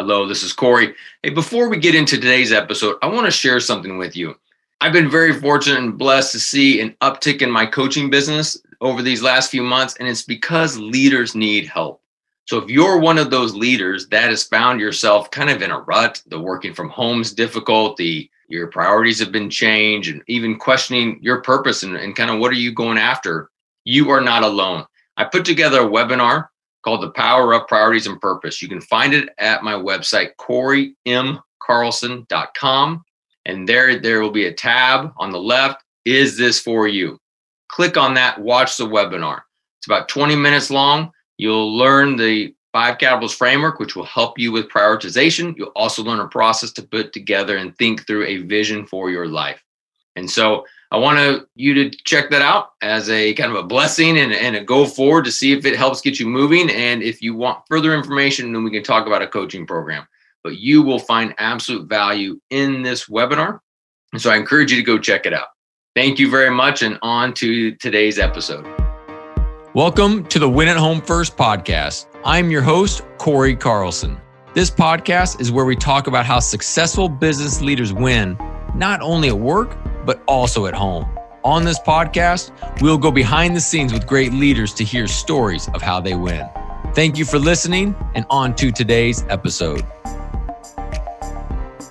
Hello, this is Corey. Hey, before we get into today's episode, I want to share something with you. I've been very fortunate and blessed to see an uptick in my coaching business over these last few months, and it's because leaders need help. So if you're one of those leaders that has found yourself kind of in a rut, the working from home is difficult, your priorities have been changed, and even questioning your purpose and kind of what are you going after, you are not alone. I put together a webinar called The Power of Priorities and Purpose. You can find it at my website, CoreyMCarlson.com. And there will be a tab on the left. Is this for you? Click on that, watch the webinar. It's about 20 minutes long. You'll learn the 5 capitals framework, which will help you with prioritization. You'll also learn a process to put together and think through a vision for your life. And so I want you to check that out as a kind of a blessing and a go forward to see if it helps get you moving. And if you want further information, then we can talk about a coaching program. But you will find absolute value in this webinar. And so I encourage you to go check it out. Thank you very much, and on to today's episode. Welcome to the Win at Home First podcast. I'm your host, Corey Carlson. This podcast is where we talk about how successful business leaders win, not only at work, but also at home. On this podcast, we'll go behind the scenes with great leaders to hear stories of how they win. Thank you for listening, and on to today's episode.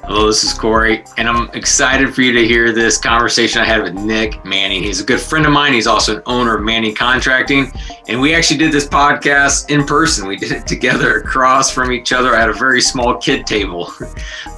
Hello, this is Corey, and I'm excited for you to hear this conversation I had with Nic Manning. He's a good friend of mine. He's also an owner of Manning Contracting, and we actually did this podcast in person. We did it together across from each other at a very small kid table,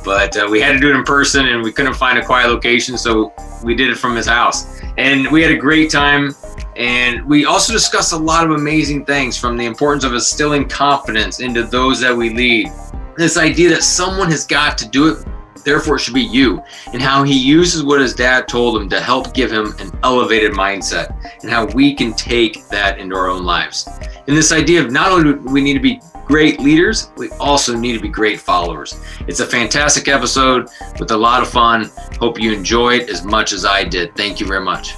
but we had to do it in person, and we couldn't find a quiet location, so we did it from his house. And we had a great time, and we also discussed a lot of amazing things, from the importance of instilling confidence into those that we lead, this idea that someone has got to do it, therefore it should be you, and how he uses what his dad told him to help give him an elevated mindset, and how we can take that into our own lives. And this idea of not only do we need to be great leaders, we also need to be great followers. It's a fantastic episode with a lot of fun. Hope you enjoy it as much as I did. Thank you very much.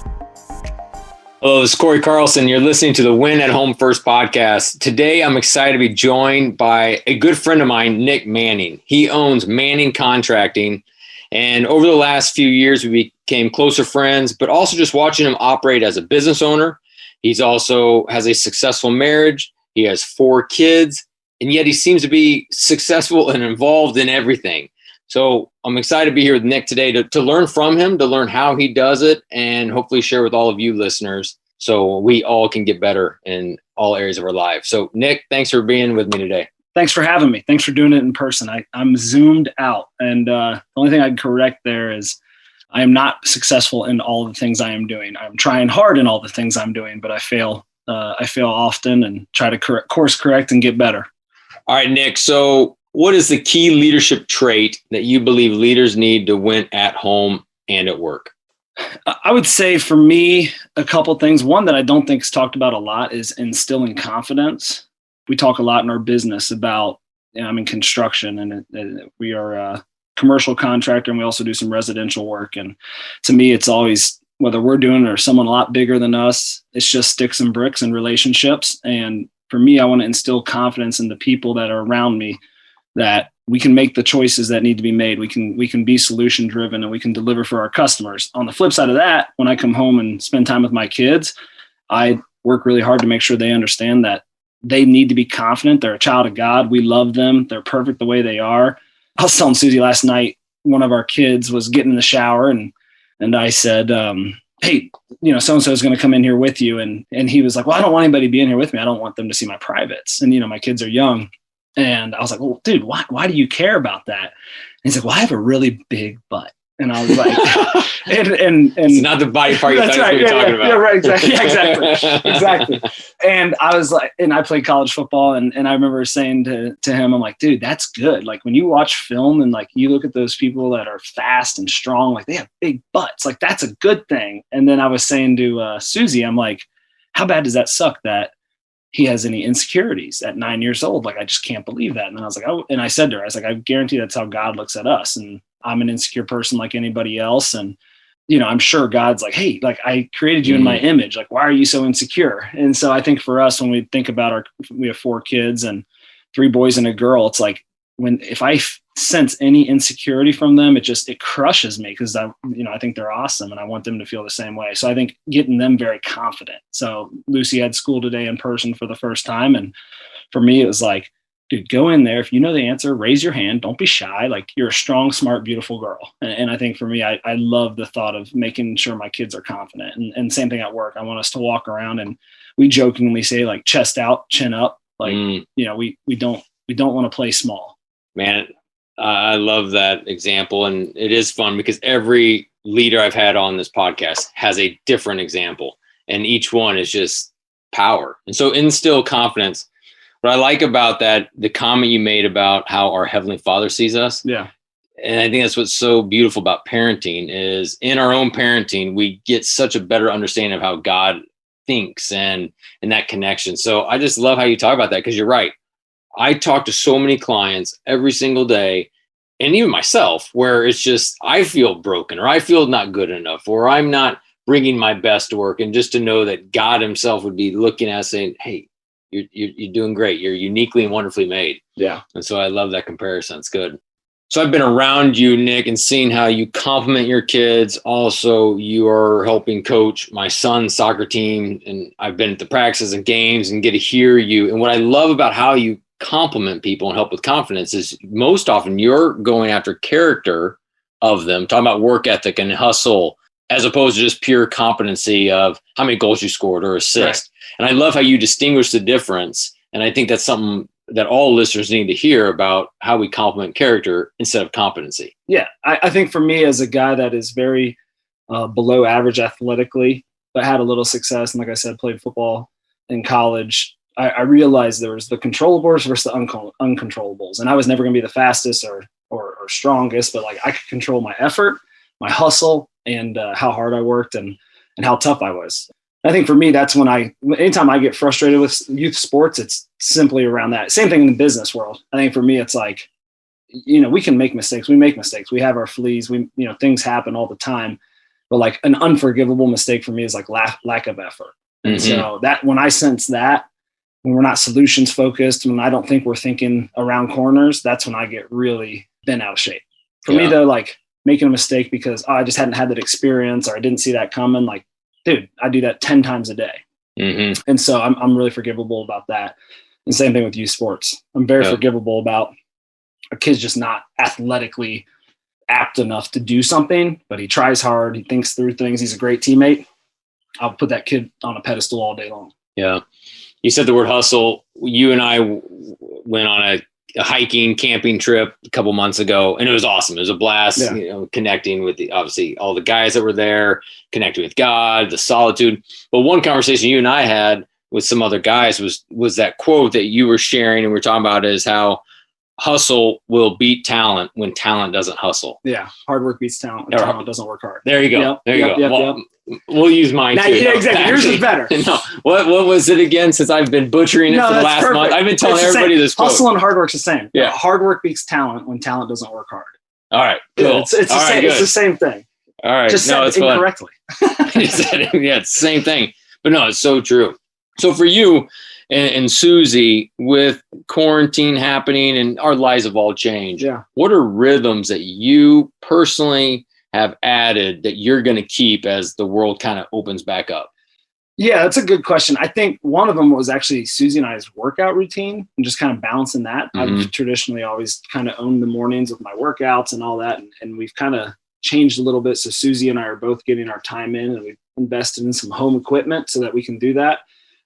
Hello, this is Corey Carlson. You're listening to the Win at Home First podcast. Today, I'm excited to be joined by a good friend of mine, Nic Manning. He owns Manning Contracting. And over the last few years, we became closer friends, but also just watching him operate as a business owner. He's also has a successful marriage. He has 4 kids, and yet he seems to be successful and involved in everything. So I'm excited to be here with Nic today to learn from him, to learn how he does it, and hopefully share with all of you listeners so we all can get better in all areas of our lives. So Nic, thanks for being with me today. Thanks for having me. Thanks for doing it in person. I'm zoomed out. And the only thing I'd correct there is I am not successful in all the things I am doing. I'm trying hard in all the things I'm doing, but I fail often and try to course correct and get better. All right, Nic. So what is the key leadership trait that you believe leaders need to win at home and at work? I would say for me, a couple things. One that I don't think is talked about a lot is instilling confidence. We talk a lot in our business about, I'm in construction, and we are a commercial contractor, and we also do some residential work. And to me, it's always, whether we're doing it or someone a lot bigger than us, it's just sticks and bricks and relationships. And for me, I want to instill confidence in the people that are around me, that we can make the choices that need to be made. We can be solution driven, and we can deliver for our customers. On the flip side of that, when I come home and spend time with my kids, I work really hard to make sure they understand that they need to be confident. They're a child of God. We love them. They're perfect the way they are. I was telling Susie last night, one of our kids was getting in the shower, and I said, hey, so-and-so is going to come in here with you. And he was like, well, I don't want anybody to be in here with me. I don't want them to see my privates. And, my kids are young. And I was like, well, dude, why do you care about that? And he's like, well, I have a really big butt. And I was like, and it's not the body part you thought you were talking about. Yeah, right. Exactly. Yeah, exactly. And I was like, and I played college football. And I remember saying to him, I'm like, dude, that's good. Like when you watch film and like you look at those people that are fast and strong, like they have big butts, like that's a good thing. And then I was saying to Susie, I'm like, how bad does that suck that he has any insecurities at 9 years old? Like, I just can't believe that. And then I was like, oh, and I said to her, I was like, I guarantee that's how God looks at us. And I'm an insecure person like anybody else. And, I'm sure God's like, hey, like I created you in my image. Like, why are you so insecure? And so I think for us, when we think about we have 4 kids and 3 boys and a girl, it's like, if I sense any insecurity from them, it crushes me, because I think they're awesome and I want them to feel the same way. So I think getting them very confident. So Lucy had school today in person for the first time. And for me, it was like, dude, go in there. If you know the answer, raise your hand. Don't be shy. Like, you're a strong, smart, beautiful girl. And I think for me, I love the thought of making sure my kids are confident. And same thing at work. I want us to walk around, and we jokingly say, like, chest out, chin up. Like, we don't want to play small. Man, I love that example. And it is fun because every leader I've had on this podcast has a different example, and each one is just power. And so instill confidence. What I like about that, the comment you made about how our Heavenly Father sees us. Yeah. And I think that's what's so beautiful about parenting is in our own parenting, we get such a better understanding of how God thinks and that connection. So I just love how you talk about that, because you're right. I talk to so many clients every single day, and even myself, where it's just, I feel broken, or I feel not good enough, or I'm not bringing my best to work. And just to know that God himself would be looking at us saying, hey, you're doing great. You're uniquely and wonderfully made. Yeah. And so I love that comparison. It's good. So I've been around you, Nic, and seen how you compliment your kids. Also, you are helping coach my son's soccer team, and I've been at the practices and games and get to hear you. And what I love about how you compliment people and help with confidence is most often you're going after character of them, talking about work ethic and hustle, as opposed to just pure competency of how many goals you scored or assists. Right. And I love how you distinguish the difference. And I think that's something that all listeners need to hear about, how we compliment character instead of competency. Yeah. I think for me, as a guy that is very below average athletically, but had a little success, and like I said, played football in college, I realized there was the controllables versus the uncontrollables. And I was never going to be the fastest or strongest, but like, I could control my effort, my hustle, and how hard I worked and how tough I was. I think for me, that's when anytime I get frustrated with youth sports, it's simply around that. Same thing in the business world. I think for me, it's like, we can make mistakes. We make mistakes. We have our fleas. Things happen all the time. But like, an unforgivable mistake for me is like lack of effort. And so that, when I sense that, when we're not solutions focused, when I don't think we're thinking around corners, that's when I get really bent out of shape. For me, though, like, making a mistake because I just hadn't had that experience, or I didn't see that coming. Like, dude, I do that 10 times a day. And so I'm really forgivable about that. And same thing with youth sports. I'm very forgivable about a kid's just not athletically apt enough to do something, but he tries hard. He thinks through things. He's a great teammate. I'll put that kid on a pedestal all day long. Yeah. You said the word hustle. You and I went on a hiking, camping trip a couple months ago, and it was awesome. It was a blast, connecting with obviously all the guys that were there, connecting with God, the solitude. But one conversation you and I had with some other guys was that quote that you were sharing, and we were talking about, is how hustle will beat talent when talent doesn't hustle. Yeah. Hard work beats talent when talent doesn't work hard. There you go. Yep. There you go. We'll use mine too. Yeah, exactly. Yours is better. No. What was it again? Since I've been butchering it for the last month, I've been telling everybody this quote. Hustle and hard work's the same. Yeah. Hard work beats talent when talent doesn't work hard. All right. Cool. It's the same thing. All right. Just said it incorrectly. Yeah, it's the same thing. But no, it's so true. So for you and Susie, with quarantine happening and our lives have all changed, what are rhythms that you personally have added that you're going to keep as the world kind of opens back up? Yeah, that's a good question. I think one of them was actually Susie and I's workout routine, and just kind of balancing that. I've traditionally always kind of owned the mornings with my workouts and all that. And we've kind of changed a little bit. So Susie and I are both getting our time in, and we've invested in some home equipment so that we can do that.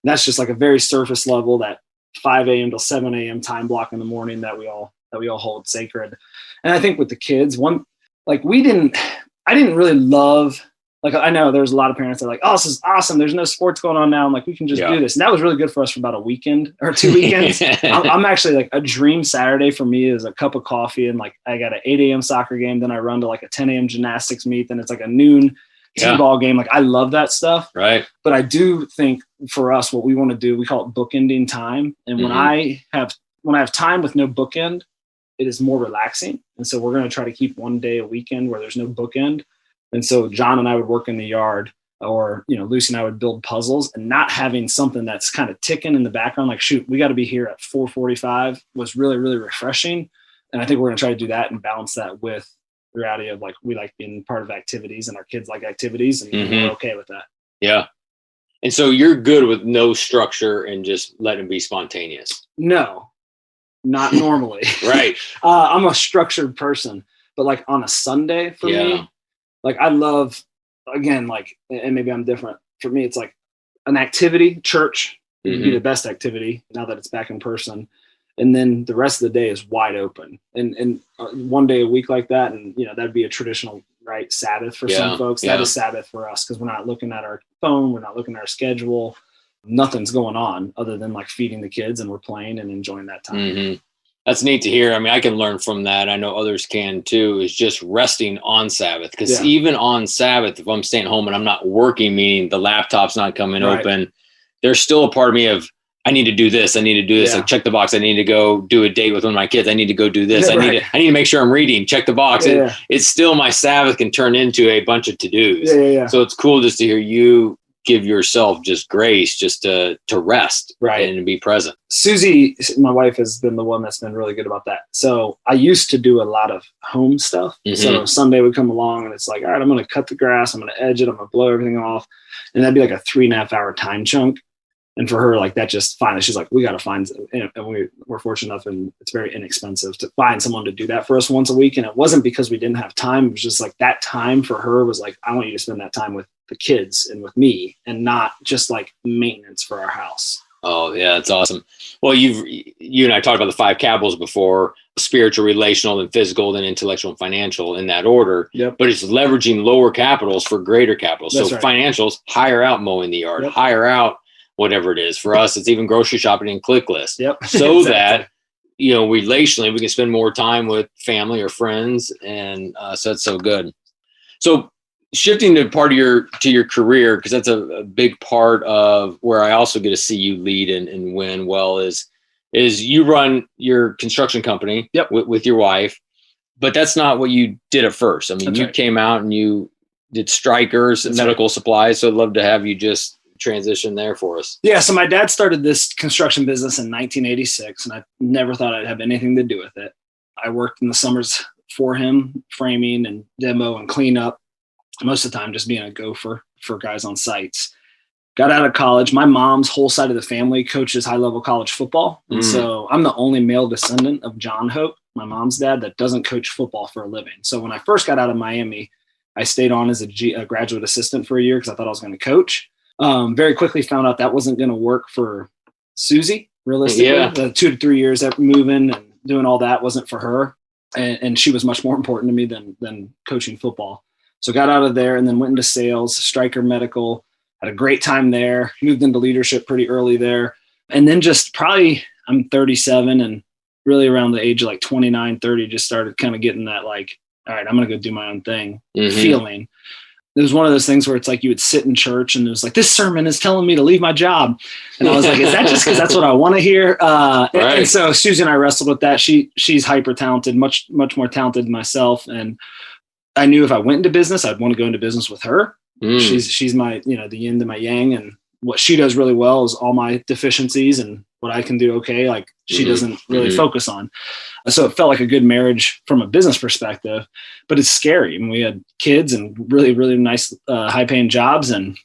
And that's just like a very surface level, that 5 a.m. till 7 a.m. time block in the morning that we all hold sacred. And I think with the kids, I didn't really love, like, I know there's a lot of parents that are like, oh, this is awesome. There's no sports going on now. I'm like, we can just do this. And that was really good for us for about a weekend or 2 weekends. I'm actually, like, a dream Saturday for me is a cup of coffee, and like, I got an 8 a.m. soccer game. Then I run to like a 10 a.m. gymnastics meet. Then it's like a noon t-ball game. Like, I love that stuff. Right. But I do think for us, what we want to do, we call it bookending time. And when I have time with no bookend, it is more relaxing. And so we're going to try to keep one day a weekend where there's no bookend. And so John and I would work in the yard, or, Lucy and I would build puzzles, and not having something that's kind of ticking in the background, like, shoot, we got to be here at 4:45, was really, really refreshing. And I think we're going to try to do that and balance that with the reality of like, we like being part of activities and our kids like activities, and we're okay with that. Yeah. And so you're good with no structure and just letting it be spontaneous. No, not normally. Right. I'm a structured person, but like on a Sunday for me, like I love, again, like, and maybe I'm different. For me, it's like an activity, church would be the best activity now that it's back in person. And then the rest of the day is wide open. And one day a week like that, and that'd be a traditional, right, Sabbath for some folks. That is Sabbath for us, because we're not looking at our phone, we're not looking at our schedule. Nothing's going on other than like feeding the kids, and we're playing and enjoying that time. That's neat to hear. I mean, I can learn from that. I know others can too, is just resting on Sabbath. Because even on Sabbath, if I'm staying home and I'm not working, meaning the laptop's not coming open, there's still a part of me of, I need to do this. I need to do this. Like check the box. I need to go do a date with one of my kids. I need to go do this. I need to make sure I'm reading. Check the box. It's still, my Sabbath can turn into a bunch of to-dos. So it's cool just to hear you give yourself just grace, just to rest and to be present. Susie, my wife, has been the one that's been really good about that. So I used to do a lot of home stuff. So Sunday would come along and it's like, all right, I'm going to cut the grass. I'm going to edge it. I'm going to blow everything off. And that'd be like a 3.5 hour time chunk. And for her, like, that just finally, she's like, we got to find, and we're fortunate enough, and it's very inexpensive to find someone to do that for us once a week. And it wasn't because we didn't have time. It was just like that time for her was like, I want you to spend that time with the kids and with me, and not just like maintenance for our house. Oh yeah, that's awesome. Well, you and I talked about the 5 capitals before: spiritual, relational, then physical, then intellectual and financial, in that order. But it's leveraging lower capitals for greater capitals. So financials, hire out mowing the yard, hire out whatever it is. For us, it's even grocery shopping and click list. So that, relationally, we can spend more time with family or friends. And so that's so good. So shifting to part of your career, because that's a big part of where I also get to see you lead and win well, is you run your construction company with your wife, but that's not what you did at first. I mean, you came out and you did strikers and medical supplies. So I'd love to have you just transition there for us. Yeah. So my dad started this construction business in 1986, and I never thought I'd have anything to do with it. I worked in the summers for him, framing and demo and cleanup. Most of the time just being a gopher for guys on sites. Got out of college. My mom's whole side of the family coaches high-level college football. And so I'm the only male descendant of John Hope, my mom's dad, that doesn't coach football for a living. So when I first got out of Miami, I stayed on as a graduate assistant for a year because I thought I was going to coach. Very quickly found out that wasn't going to work for Susie, realistically. The 2 to 3 years of moving and doing all that wasn't for her. And she was much more important to me than coaching football. So got out of there and then went into sales, Stryker Medical, had a great time there, moved into leadership pretty early there. And then just probably, I'm 37, and really around the age of like 29, 30, just started kind of getting that like, all right, I'm going to go do my own thing feeling. It was one of those things where it's like you would sit in church and it was like, this sermon is telling me to leave my job. And I was like, is that just because that's what I want to hear? And so Susie and I wrestled with that. She's hyper talented, much more talented than myself. And I knew if I went into business, I'd want to go into business with her. She's my, the yin to my yang, and what she does really well is all my deficiencies and what I can do okay, like she doesn't really focus on. So it felt like a good marriage from a business perspective, but it's scary. I mean, we had kids and really, really nice, high paying jobs, and,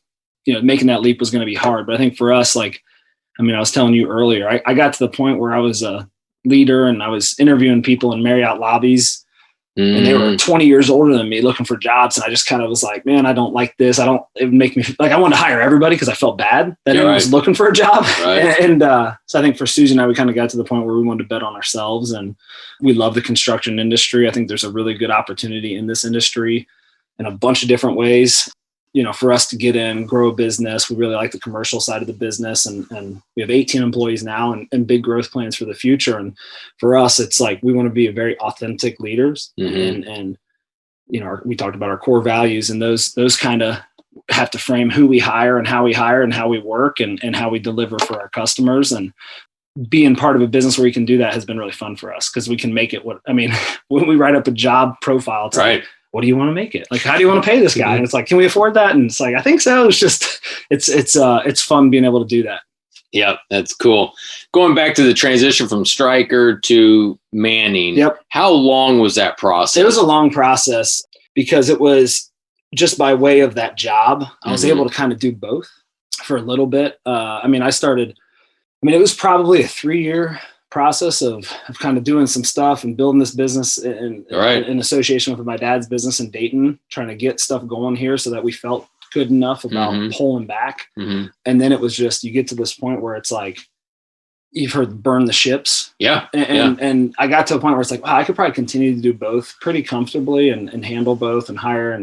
making that leap was going to be hard. But I think for us, I was telling you earlier, I got to the point where I was a leader and I was interviewing people in Marriott lobbies, and they were 20 years older than me looking for jobs. And I just kind of was like, man, I don't like this. It would make me like, I wanted to hire everybody because I felt bad that anyone was looking for a job. And so I think for Susie and I, we kind of got to the point where we wanted to bet on ourselves, and we love the construction industry. I think there's a really good opportunity in this industry in a bunch of different ways. For us to get in, grow a business, we really like the commercial side of the business, and we have 18 employees now and big growth plans for the future. And for us, it's like, we want to be very authentic leaders, and we talked about our core values, and those kind of have to frame who we hire and how we work and how we deliver for our customers. And being part of a business where we can do that has been really fun for us, because we can make it when we write up a job profile, it's like, what do you want to make it? Like, how do you want to pay this guy? And it's like, can we afford that? And it's like, I think so. It's just, it's fun being able to do that. Yep, that's cool. Going back to the transition from Stryker to Manning. Yep. How long was that process? It was a long process because it was just by way of that job. I was able to kind of do both for a little bit. It was probably a 3-year process of kind of doing some stuff and building this business in association with my dad's business in Dayton, trying to get stuff going here so that we felt good enough about pulling back. And then it was just, you get to this point where it's like, you've heard burn the ships. Yeah. And I got to a point where it's like, wow, I could probably continue to do both pretty comfortably and handle both and hire.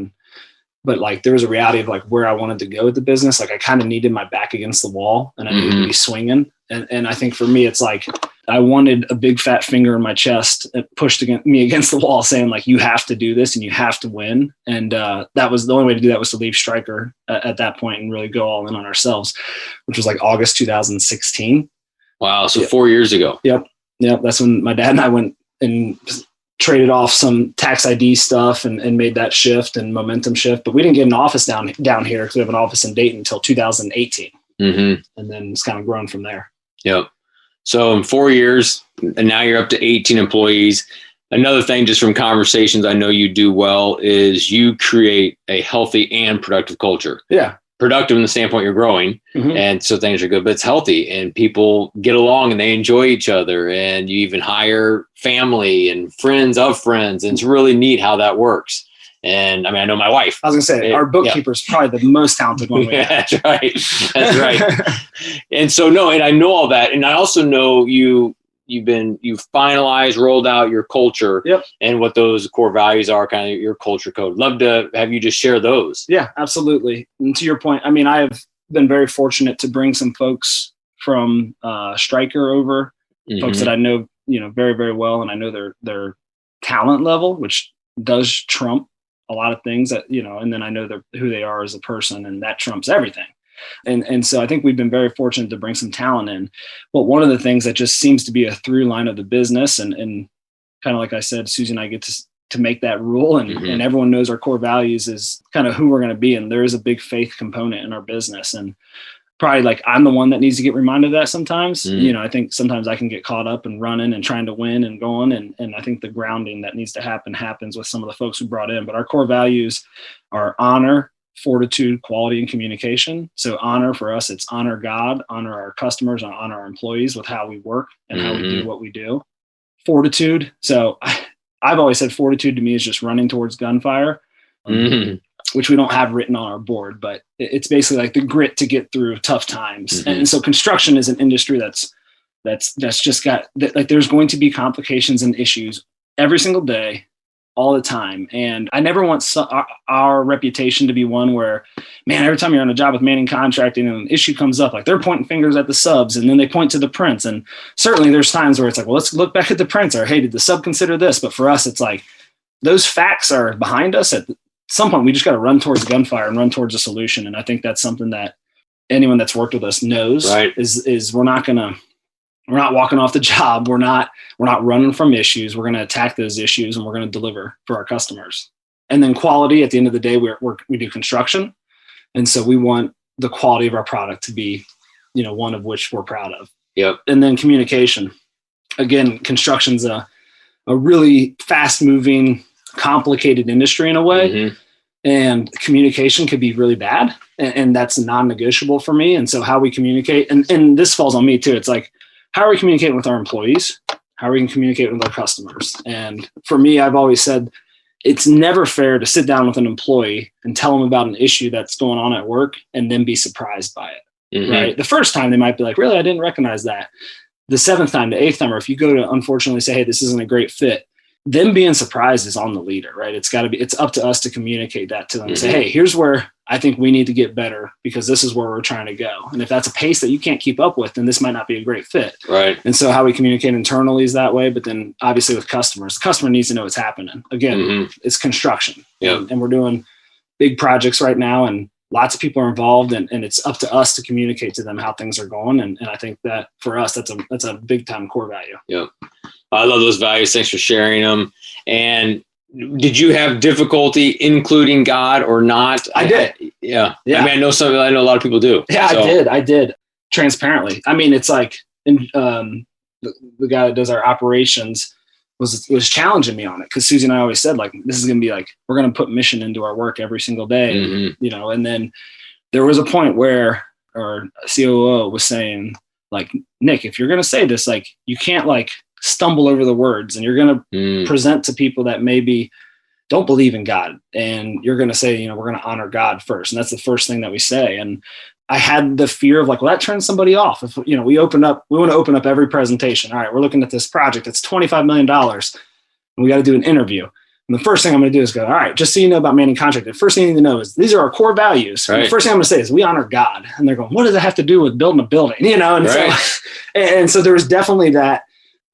But like, there was a reality of like where I wanted to go with the business. Like I kind of needed my back against the wall and I needed to be swinging. And I think for me, it's like, I wanted a big fat finger in my chest that pushed me against the wall saying like, you have to do this and you have to win. And that was the only way to do that, was to leave Stryker at that point and really go all in on ourselves, which was like August 2016. Wow. So 4 years ago. Yep. That's when my dad and I went and traded off some tax ID stuff and made that shift and momentum shift. But we didn't get an office down here because we have an office in Dayton until 2018. And then it's kind of grown from there. Yep. So in 4 years, and now you're up to 18 employees. Another thing, just from conversations I know you do well, is you create a healthy and productive culture. Yeah. Productive in the standpoint you're growing, and so things are good, but it's healthy and people get along and they enjoy each other, and you even hire family and friends of friends, and it's really neat how that works. And I mean, I know my wife. I was gonna say our bookkeeper is probably the most talented one we have. That's right. That's right. And so and I know all that, and I also know you've finalized, rolled out your culture, and what those core values are, kind of your culture code. Love to have you just share those. Yeah, absolutely. And to your point, I mean, I have been very fortunate to bring some folks from Stryker over, folks that I know, very, very well, and I know their talent level, which does trump a lot of things that, and then I know who they are as a person, and that trumps everything. And so I think we've been very fortunate to bring some talent in. But one of the things that just seems to be a through line of the business, and kind of like I said, Susie and I get to make that rule, and everyone knows our core values is kind of who we're going to be. And there is a big faith component in our business. And probably like I'm the one that needs to get reminded of that sometimes. I think sometimes I can get caught up and running and trying to win and going. And I think the grounding that needs to happens with some of the folks we brought in. But our core values are honor, fortitude, quality, and communication. So honor for us, it's honor God, honor our customers, and honor our employees with how we work and how we do what we do. Fortitude. So I've always said fortitude to me is just running towards gunfire, which we don't have written on our board, but it's basically like the grit to get through tough times. And so construction is an industry that's just got like, there's going to be complications and issues every single day, all the time. And I never want our reputation to be one where, man, every time you're on a job with Manning Contracting and an issue comes up, like they're pointing fingers at the subs and then they point to the prints. And certainly there's times where it's like, well, let's look back at the prints, or, hey, did the sub consider this? But for us, it's like those facts are behind us. At some point, we just got to run towards the gunfire and run towards a solution. And I think that's something that anyone that's worked with us knows, is we're not walking off the job. We're not running from issues. We're going to attack those issues and we're going to deliver for our customers. And then quality, at the end of the day, we do construction. And so we want the quality of our product to be, one of which we're proud of. Yep. And then communication. Again, construction's a really fast moving, complicated industry in a way. And communication could be really bad. And that's non-negotiable for me. And so how we communicate, and this falls on me too. It's like, how are we communicating with our employees? How are we communicating with our customers? And for me, I've always said it's never fair to sit down with an employee and tell them about an issue that's going on at work and then be surprised by it, right? The first time they might be like, really, I didn't recognize that. The 7th time, the 8th time, or if you go to unfortunately say, hey, this isn't a great fit, them being surprised is on the leader, right? It's up to us to communicate that to them and say, hey, here's where I think we need to get better because this is where we're trying to go. And if that's a pace that you can't keep up with, then this might not be a great fit. Right. And so how we communicate internally is that way. But then obviously with customers, the customer needs to know what's happening. Again, it's construction. And we're doing big projects right now and lots of people are involved and it's up to us to communicate to them how things are going. And I think that for us, that's a big time core value. Yep. I love those values. Thanks for sharing them. And did you have difficulty including God or not? I did. Yeah. I mean, I know a lot of people do. Yeah, so. I did. transparently. I mean, it's like the guy that does our operations was challenging me on it, because Susie and I always said, like, this is going to be like, we're going to put mission into our work every single day, you know. And then there was a point where our COO was saying, like, Nick, if you're going to say this, like, you can't like stumble over the words, and you're going to present to people that maybe don't believe in God, and you're going to say, you know, we're going to honor God first. And that's the first thing that we say. And I had the fear of like, well, that turns somebody off. If, you know, we want to open up every presentation. All right, we're looking at this project. It's $25 million. And we got to do an interview. And the first thing I'm going to do is go, all right, just so you know about Manning contract, the first thing you need to know is these are our core values. Right. The first thing I'm going to say is we honor God. And they're going, what does that have to do with building a building? You know? And right. So there was definitely that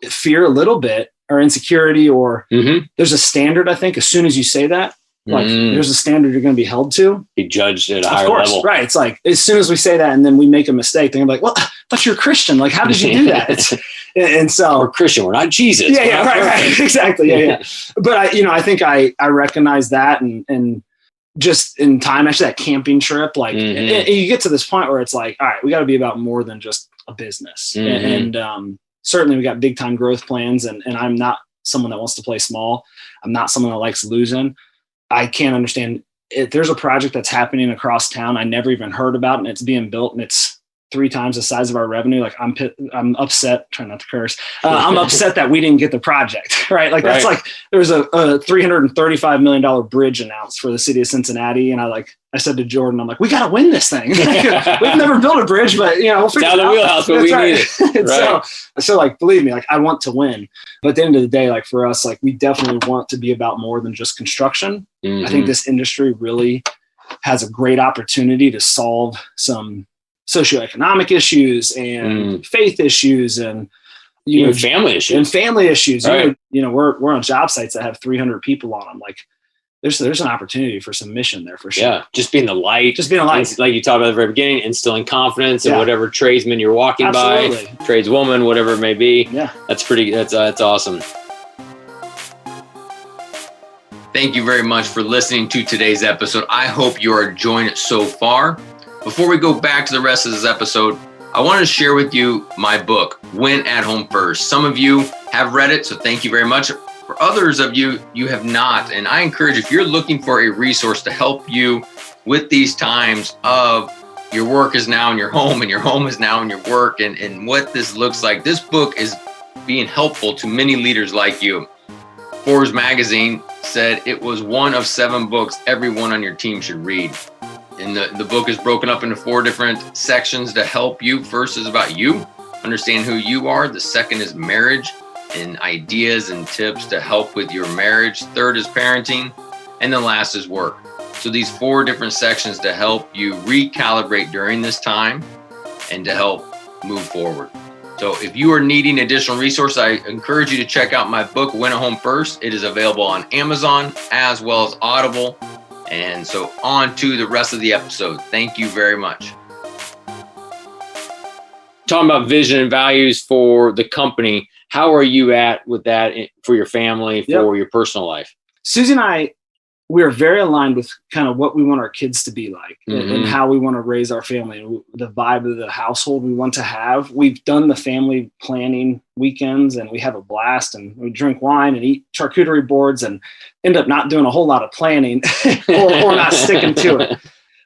fear a little bit, or insecurity, or there's a standard. I think as soon as you say that, like there's a standard you're going to be held to. Be judged at a higher level. Right. It's like, as soon as we say that and then we make a mistake, they're like, well, I thought you're a Christian. Like, how did you do that? And so we're Christian. We're not Jesus. Yeah. Right. Exactly. Yeah. But I think I recognize that, and just in time, actually that camping trip, like and you get to this point where it's like, all right, we got to be about more than just a business. And certainly we got big time growth plans, and I'm not someone that wants to play small. I'm not someone that likes losing. I can't understand if there's a project that's happening across town I never even heard about, and it's being built, and it's 3 times the size of our revenue. Like, I'm upset, trying not to curse. I'm upset that we didn't get the project, right? Like, that's like, there's a $335 million bridge announced for the city of Cincinnati. And I said to Jordan, I'm like, we got to win this thing. We've never built a bridge, but you know, we'll figure it out. Down the wheelhouse, but we need it. Right. So like, believe me, like, I want to win, but at the end of the day, like, for us, like, we definitely want to be about more than just construction. I think this industry really has a great opportunity to solve some socioeconomic issues and faith issues, and family issues. Right. You know, we're on job sites that have 300 people on them. Like, there's an opportunity for some mission there for sure. Yeah, just being the light. Like you talked about at the very beginning, instilling confidence in whatever tradesman you're walking by, tradeswoman, whatever it may be. Yeah, that's awesome. Thank you very much for listening to today's episode. I hope you are enjoying it so far. Before we go back to the rest of this episode, I wanted to share with you my book, Win at Home First. Some of you have read it, so thank you very much. For others of you, you have not. And I encourage, if you're looking for a resource to help you with these times of your work is now in your home and your home is now in your work, and what this looks like, this book is being helpful to many leaders like you. Forbes magazine said it was one of 7 books everyone on your team should read. And the book is broken up into 4 different sections to help you. First is about you, understand who you are. The second is marriage and ideas and tips to help with your marriage. Third is parenting. And then last is work. So these 4 different sections to help you recalibrate during this time and to help move forward. So if you are needing additional resources, I encourage you to check out my book, Win at Home First. It is available on Amazon as well as Audible. And so on to the rest of the episode. Thank you very much. Talking about vision and values for the company, how are you at with that for your family, for your personal life? Susie and I, we are very aligned with kind of what we want our kids to be like and how we want to raise our family, and the vibe of the household we want to have. We've done the family planning weekends, and we have a blast, and we drink wine and eat charcuterie boards and end up not doing a whole lot of planning or not sticking to it.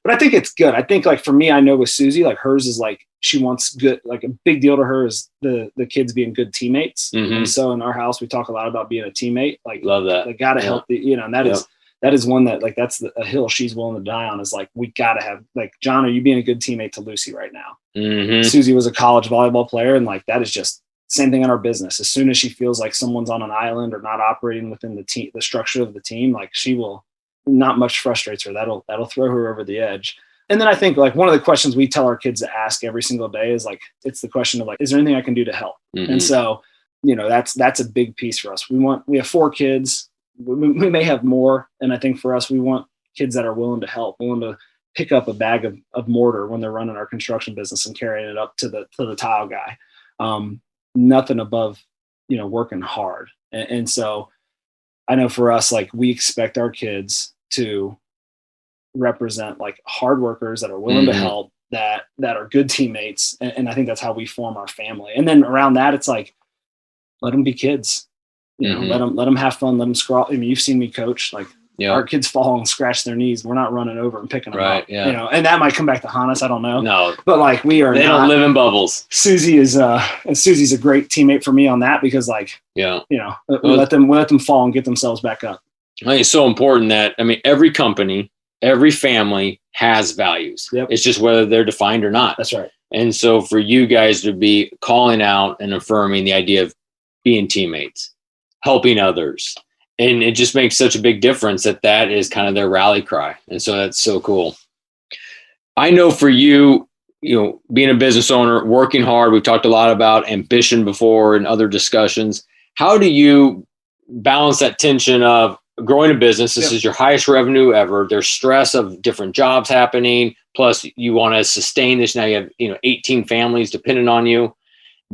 But I think it's good. I think, like, for me, I know with Susie, like, hers is like, she wants good, like, a big deal to her is the kids being good teammates. And so in our house, we talk a lot about being a teammate. Like, love that. Like, got to help the, you know, and that is one that, like, that's a hill she's willing to die on, is like, we got to have, like, John, are you being a good teammate to Lucy right now? Susie was a college volleyball player. And, like, that is just same thing in our business. As soon as she feels like someone's on an island or not operating within the team, the structure of the team, like, she will, not much frustrates her. That'll throw her over the edge. And then I think, like, one of the questions we tell our kids to ask every single day is, like, it's the question of, like, is there anything I can do to help? And so, you know, that's a big piece for us. We have 4 kids. We may have more. And I think for us, we want kids that are willing to help, willing to pick up a bag of mortar when they're running our construction business and carrying it up to the tile guy. Nothing above, you know, working hard. And so I know for us, like, we expect our kids to represent, like, hard workers that are willing to help, that are good teammates. And I think that's how we form our family. And then around that, it's like, let them be kids, let them have fun, let them scrawl. I mean, you've seen me coach, like our kids fall and scratch their knees. We're not running over and picking them up, and that might come back to haunt us. I don't know. No, but like they don't live in bubbles. Susie's a great teammate for me on that because we let them fall and get themselves back up. I think it's so important that, every company, every family has values. Yep. It's just whether they're defined or not. That's right. And so for you guys to be calling out and affirming the idea of being teammates, helping others, and it just makes such a big difference that is kind of their rally cry. And so that's so cool. I know for you, being a business owner, working hard, we've talked a lot about ambition before in other discussions. How do you balance that tension of growing a business? This is your highest revenue ever. There's stress of different jobs happening. Plus you want to sustain this. Now you have, 18 families dependent on you,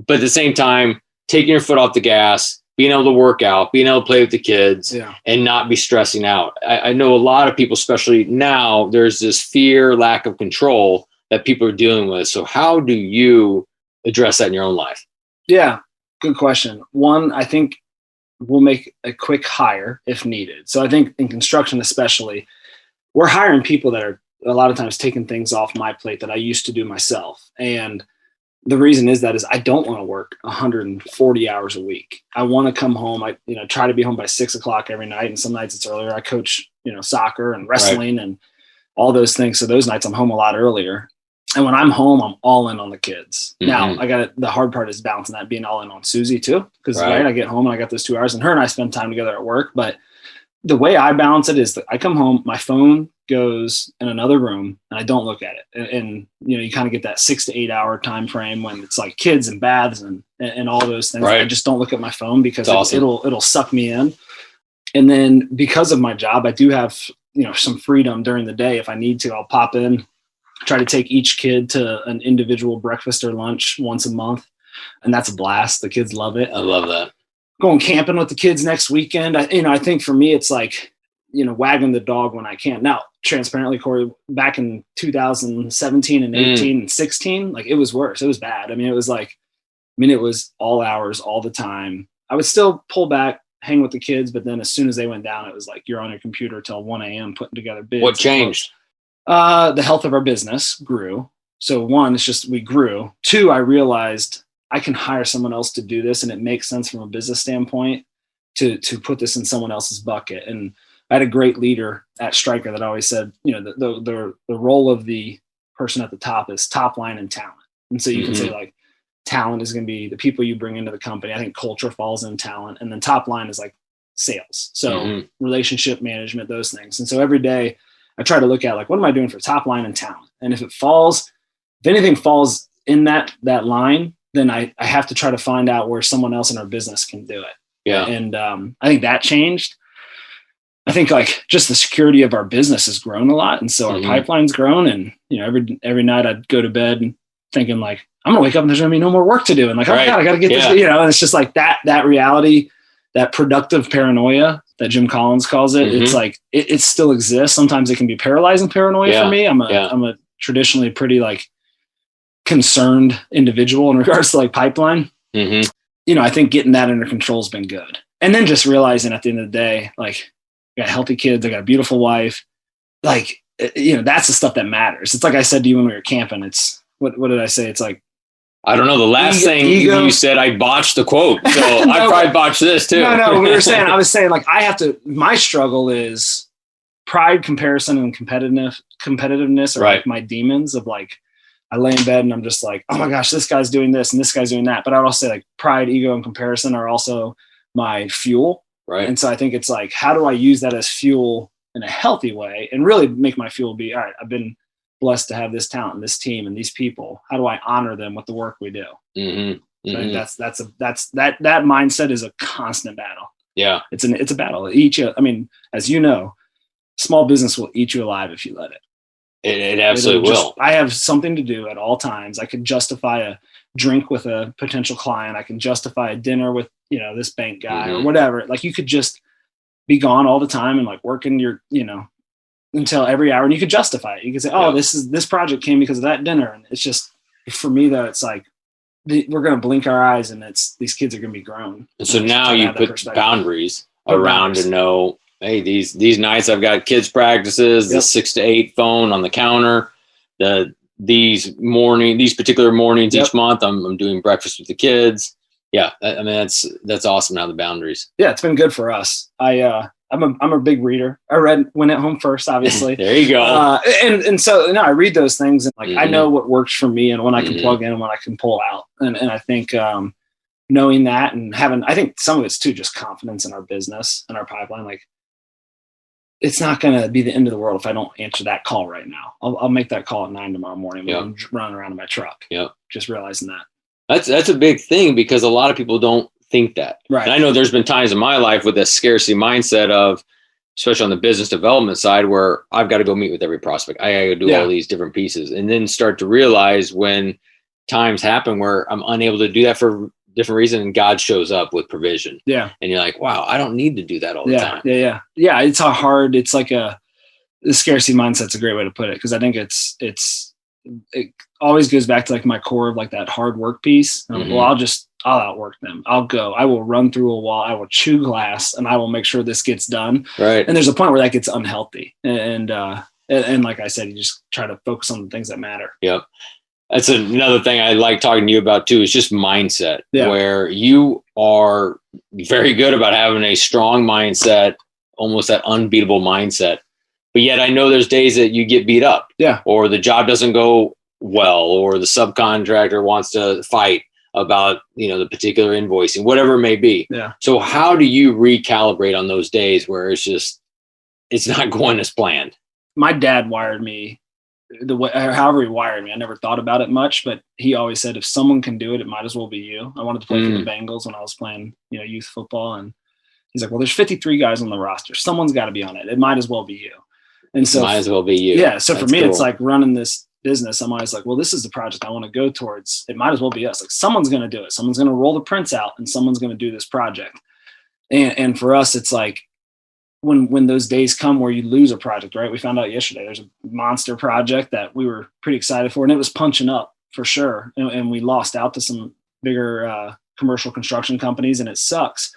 but at the same time, taking your foot off the gas, being able to work out, being able to play with the kids and not be stressing out. I know a lot of people, especially now, there's this fear, lack of control that people are dealing with. So how do you address that in your own life? Yeah, good question. One, I think we'll make a quick hire if needed. So I think in construction, especially, we're hiring people that are a lot of times taking things off my plate that I used to do myself. And the reason is I don't want to work 140 hours a week. I want to come home. I try to be home by 6 o'clock every night. And some nights it's earlier. I coach, soccer and wrestling and all those things. So those nights I'm home a lot earlier. And when I'm home, I'm all in on the kids. Now the hard part is balancing that, being all in on Susie too. Because I get home and I got those 2 hours and her and I spend time together at work. But the way I balance it is that I come home, my phone goes in another room and I don't look at it. And you kind of get that 6 to 8 hour time frame when it's like kids and baths and all those things. I just don't look at my phone because it'll suck me in. And then because of my job, I do have, some freedom during the day. If I need to, I'll pop in, try to take each kid to an individual breakfast or lunch once a month. And that's a blast. The kids love it. I love that. Going camping with the kids next weekend. I think for me, it's like, wagging the dog when I can. Now, transparently, Corey, back in 2017 and 18 and 16, like it was worse. It was bad. It was all hours, all the time. I would still pull back, hang with the kids. But then as soon as they went down, it was like, you're on your computer till 1 a.m. putting together bids. What changed? The health of our business grew. So one, it's just, we grew. Two, I realized I can hire someone else to do this. And it makes sense from a business standpoint to put this in someone else's bucket. And I had a great leader at Stryker that always said, the role of the person at the top is top line and talent. And so you can say like talent is going to be the people you bring into the company. I think culture falls in talent. And then top line is like sales. So relationship management, those things. And so every day I try to look at like, what am I doing for top line and talent? And if anything falls in that line, then I have to try to find out where someone else in our business can do it. Yeah. And I think that changed. I think like just the security of our business has grown a lot. And so our pipeline's grown. And, every night I'd go to bed thinking like, I'm gonna wake up and there's gonna be no more work to do. And like, oh my God, I gotta get this, and it's just like that reality, that productive paranoia that Jim Collins calls it. It's like, it still exists. Sometimes it can be paralyzing paranoia for me. I'm a traditionally pretty like concerned individual in regards to like pipeline. I think getting that under control has been good. And then just realizing at the end of the day, like I got healthy kids, I got a beautiful wife. Like, that's the stuff that matters. It's like I said to you when we were camping, it's what did I say? It's like, I don't know. The last thing you said, I botched the quote. So I probably botched this too. No, I was saying like, my struggle is pride, comparison, and competitiveness are like my demons of like, I lay in bed and I'm just like, oh my gosh, this guy's doing this and this guy's doing that. But I would also say like pride, ego, and comparison are also my fuel. Right. And so I think it's like, how do I use that as fuel in a healthy way and really make my fuel be, all right, I've been blessed to have this talent and this team and these people. How do I honor them with the work we do? So I think that mindset is a constant battle. Yeah. It's a battle. As you know, small business will eat you alive if you let it. It absolutely will. I have something to do at all times. I could justify a drink with a potential client. I can justify a dinner with, this bank guy or whatever. Like you could just be gone all the time and like working your, until every hour, and you could justify it. You could say, oh, this project came because of that dinner. And it's just, for me though, it's like, we're going to blink our eyes and these kids are going to be grown. And so now you put boundaries around to know, hey, these nights I've got kids practices, the 6 to 8 phone on the counter, these particular mornings each month, I'm doing breakfast with the kids. Yeah. I mean, that's awesome. Now the boundaries. Yeah. It's been good for us. I'm a big reader. I read When at Home First, obviously. There you go. And so I read those things and like, I know what works for me and when I can plug in and when I can pull out. And I think, knowing that and I think some of it's too, just confidence in our business and our pipeline. Like, it's not going to be the end of the world if I don't answer that call right now. I'll make that call at 9 tomorrow morning when I'm running around in my truck. Yep. Just realizing that. That's a big thing because a lot of people don't think that. Right. And I know there's been times in my life with this scarcity mindset of, especially on the business development side, where I've got to go meet with every prospect. I got to do all these different pieces, and then start to realize when times happen where I'm unable to do that for different reasons, and God shows up with provision. Yeah. And you're like, wow, I don't need to do that all the time. Yeah. It's like the scarcity mindset's a great way to put it. Cause I think it always goes back to like my core of like that hard work piece. Well, I'll outwork them. I will run through a wall. I will chew glass and I will make sure this gets done. Right. And there's a point where that gets unhealthy. And like I said, you just try to focus on the things that matter. Yep. That's another thing I like talking to you about too, is just mindset, where you are very good about having a strong mindset, almost that unbeatable mindset. But yet I know there's days that you get beat up, or the job doesn't go well, or the subcontractor wants to fight about, the particular invoicing, whatever it may be. Yeah. So how do you recalibrate on those days where it's not going as planned? My dad wired me however he wired me. I never thought about it much, but he always said, if someone can do it, it might as well be you. I wanted to play for the Bengals when I was playing, youth football. And he's like, well, there's 53 guys on the roster. Someone's got to be on it. It might as well be you. And so might as well be you. Yeah. So for me, it's like running this business. I'm always like, well, this is the project I want to go towards. It might as well be us. Like, someone's going to do it. Someone's going to roll the prints out and someone's going to do this project. And for us, it's like, when those days come where you lose a project, right? We found out yesterday, there's a monster project that we were pretty excited for, and it was punching up for sure. And we lost out to some bigger commercial construction companies, and it sucks.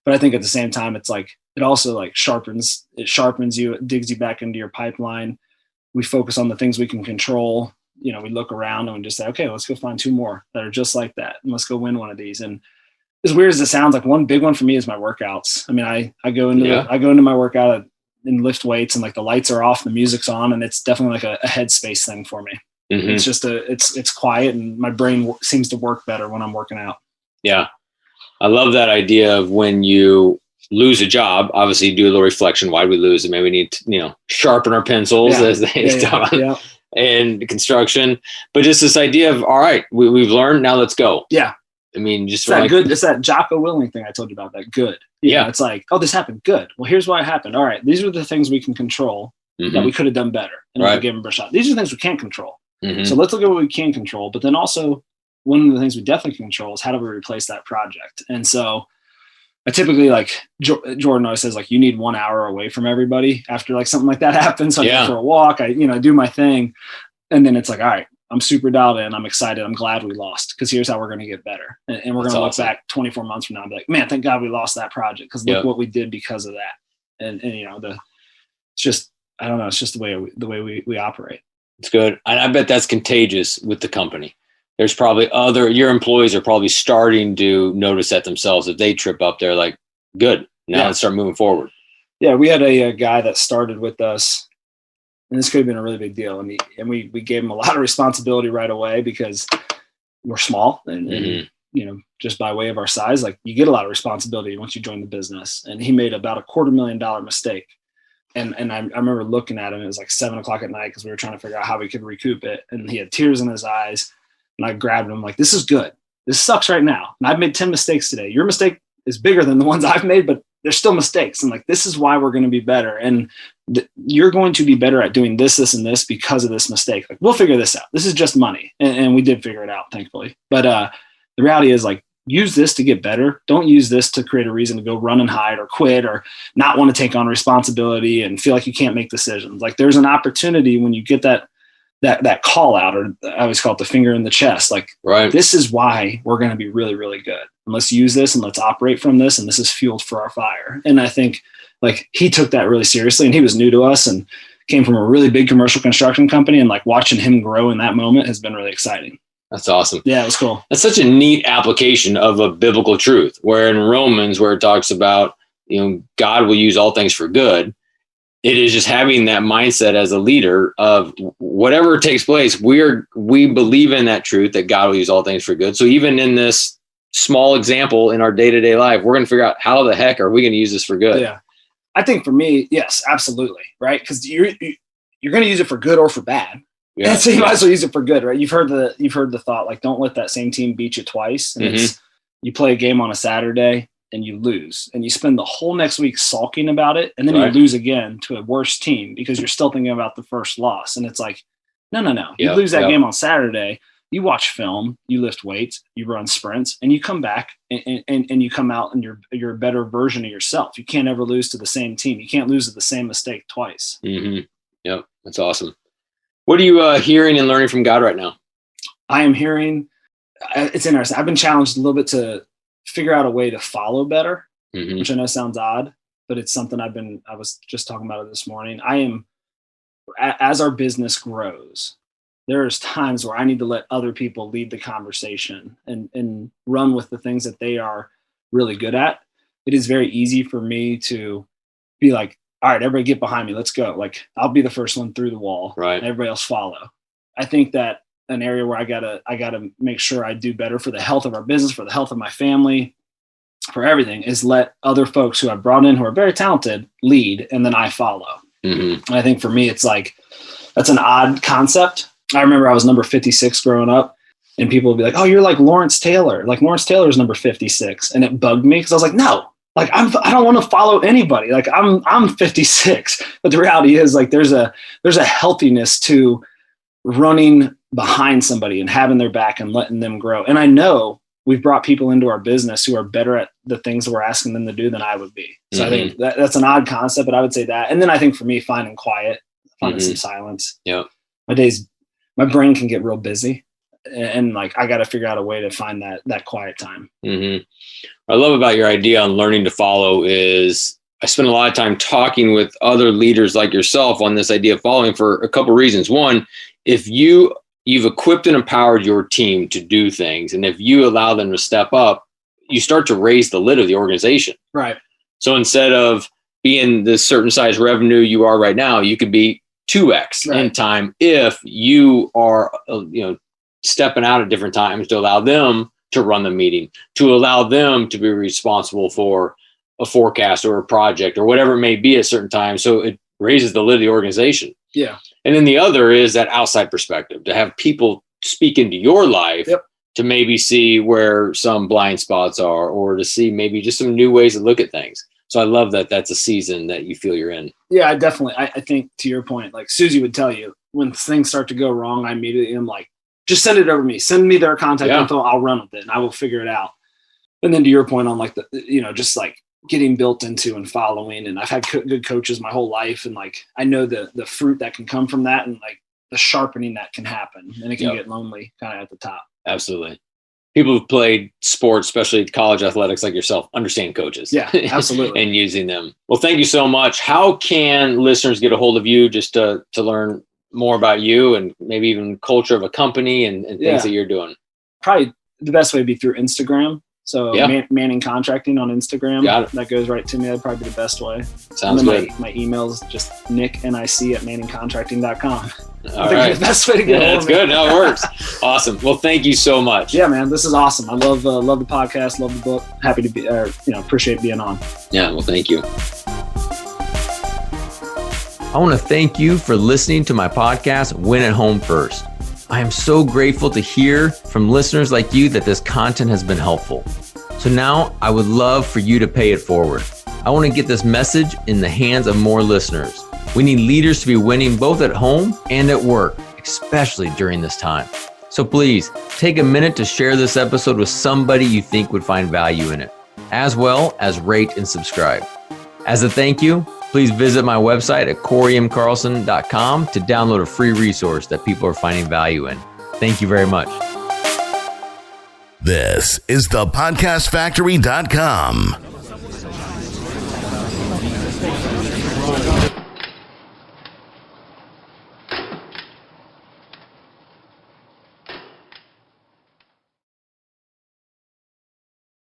But I think at the same time, it's like, it also like sharpens you, it digs you back into your pipeline. We focus on the things we can control. We look around and we just say, okay, let's go find 2 more that are just like that. And let's go win one of these. And as weird as it sounds, like one big one for me is my workouts. I mean, I go into my workout and lift weights, and like the lights are off, the music's on, and it's definitely like a headspace thing for me. Mm-hmm. It's just it's quiet, and my brain seems to work better when I'm working out. Yeah. I love that idea of when you lose a job, obviously you do a little reflection. Why did we lose it? Maybe we need to, sharpen our pencils as they talk and construction, but just this idea of, all right, we've learned, now let's go. Yeah. I mean, just it's that Jocko Willing thing I told you about, that good. It's like, oh, this happened. Good. Well, here's why it happened. All right. These are the things we can control that we could have done better. And we gave them a shot. These are the things we can't control. Mm-hmm. So let's look at what we can control. But then also, one of the things we definitely control is how do we replace that project? And so I typically, like, Jordan always says, like, you need 1 hour away from everybody after like something like that happens. So I go for a walk, I do my thing. And then it's like, all right, I'm super dialed in. I'm excited. I'm glad we lost, because here's how we're going to get better. And we're going to look back 24 months from now and be like, man, thank God we lost that project, because look what we did because of that. And it's just, I don't know. It's just the way we operate. It's good. I bet that's contagious with the company. There's probably your employees are probably starting to notice that themselves. If they trip up, they're like, good, now let's start moving forward. Yeah. We had a guy that started with us, and this could have been a really big deal. And we gave him a lot of responsibility right away, because we're small and just by way of our size, like, you get a lot of responsibility once you join the business. And he made about $250,000 mistake. And I remember looking at him, it was like 7:00 at night, because we were trying to figure out how we could recoup it. And he had tears in his eyes, and I grabbed him like, this is good. This sucks right now. And I've made 10 mistakes today. Your mistake is bigger than the ones I've made, but there's still mistakes. And like, this is why we're going to be better. And you're going to be better at doing this, this, and this because of this mistake. Like, we'll figure this out. This is just money. And we did figure it out, thankfully. But the reality is, like, use this to get better. Don't use this to create a reason to go run and hide or quit or not want to take on responsibility and feel like you can't make decisions. Like there's an opportunity when you get that call out, or I always call it the finger in the chest. Like, right. This is why we're going to be really, really good. And let's use this and let's operate from this. And this is fueled for our fire. And I think like he took that really seriously, and he was new to us and came from a really big commercial construction company, and like watching him grow in that moment has been really exciting. That's awesome. Yeah, it was cool. That's such a neat application of a biblical truth, where in Romans, where it talks about, God will use all things for good. It is just having that mindset as a leader of whatever takes place, we believe in that truth that God will use all things for good. So even in this small example in our day-to-day life, we're going to figure out how the heck are we going to use this for good? Yeah. I think for me, yes, absolutely. Right. Because you're going to use it for good or for bad. Yeah. And so you might as well use it for good, right? You've heard the thought, like, don't let that same team beat you twice. And it's, you play a game on a Saturday and you lose, and you spend the whole next week sulking about it. And then you lose again to a worse team because you're still thinking about the first loss. And it's like, no. You lose that game on Saturday. You watch film, you lift weights, you run sprints, and you come back and you come out and you're a better version of yourself. You can't ever lose to the same team. You can't lose to the same mistake twice. Mm-hmm. Yep. That's awesome. What are you hearing and learning from God right now? I am hearing, it's interesting. I've been challenged a little bit to figure out a way to follow better, which I know sounds odd, but it's something I was just talking about it this morning. As our business grows, there's times where I need to let other people lead the conversation and run with the things that they are really good at. It is very easy for me to be like, all right, everybody get behind me. Let's go. Like, I'll be the first one through the wall. Right. And everybody else follow. I think that an area where I gotta make sure I do better for the health of our business, for the health of my family, for everything, is let other folks who I've brought in who are very talented lead, and then I follow. And I think for me, it's like, that's an odd concept. I remember I was number 56 growing up, and people would be like, oh, you're like Lawrence Taylor. Like, Lawrence Taylor is number 56. And it bugged me because I was like, no, like I don't want to follow anybody. Like I'm 56. But the reality is, like, there's a healthiness to running behind somebody and having their back and letting them grow. And I know we've brought people into our business who are better at the things that we're asking them to do than I would be. So I think that's an odd concept, but I would say that. And then I think for me, finding quiet, finding some silence. Yeah. My brain can get real busy, and like, I got to figure out a way to find that quiet time. What I love about your idea on learning to follow is I spend a lot of time talking with other leaders like yourself on this idea of following for a couple of reasons. One, if you've equipped and empowered your team to do things, and if you allow them to step up, you start to raise the lid of the organization. Right. So instead of being this certain size revenue you are right now, you could be 2x in time if you are, stepping out at different times to allow them to run the meeting, to allow them to be responsible for a forecast or a project or whatever it may be at certain times. So it raises the lid of the organization. Yeah. And then the other is that outside perspective, to have people speak into your life to maybe see where some blind spots are, or to see maybe just some new ways to look at things. So I love that that's a season that you feel you're in. Yeah, I think to your point, like Susie would tell you, when things start to go wrong, I immediately am like, just send it over to me. Send me their contact info. I'll run with it and I will figure it out. And then to your point on like just like getting built into and following. And I've had good coaches my whole life. And like, I know the fruit that can come from that, and like the sharpening that can happen, and it can get lonely kind of at the top. Absolutely. People who've played sports, especially college athletics like yourself, understand coaches. Yeah, absolutely. And using them. Well, thank you so much. How can listeners get a hold of you just to learn more about you and maybe even culture of a company and things that you're doing? Probably the best way would be through Instagram. So Manning Contracting on Instagram. Got it. That goes right to me. That'd probably be the best way. Sounds good. My email is just nick@manningcontracting.com. All right. The best way to get that's good. No, it works. Awesome. Well, thank you so much. Yeah, man, this is awesome. I love the podcast, love the book. Happy to be, appreciate being on. Yeah. Well, thank you. I want to thank you for listening to my podcast, Win at Home First. I am so grateful to hear from listeners like you that this content has been helpful. So now I would love for you to pay it forward. I want to get this message in the hands of more listeners. We need leaders to be winning both at home and at work, especially during this time. So please take a minute to share this episode with somebody you think would find value in it, as well as rate and subscribe. As a thank you, please visit my website at corymcarlson.com to download a free resource that people are finding value in. Thank you very much. This is thepodcastfactory.com.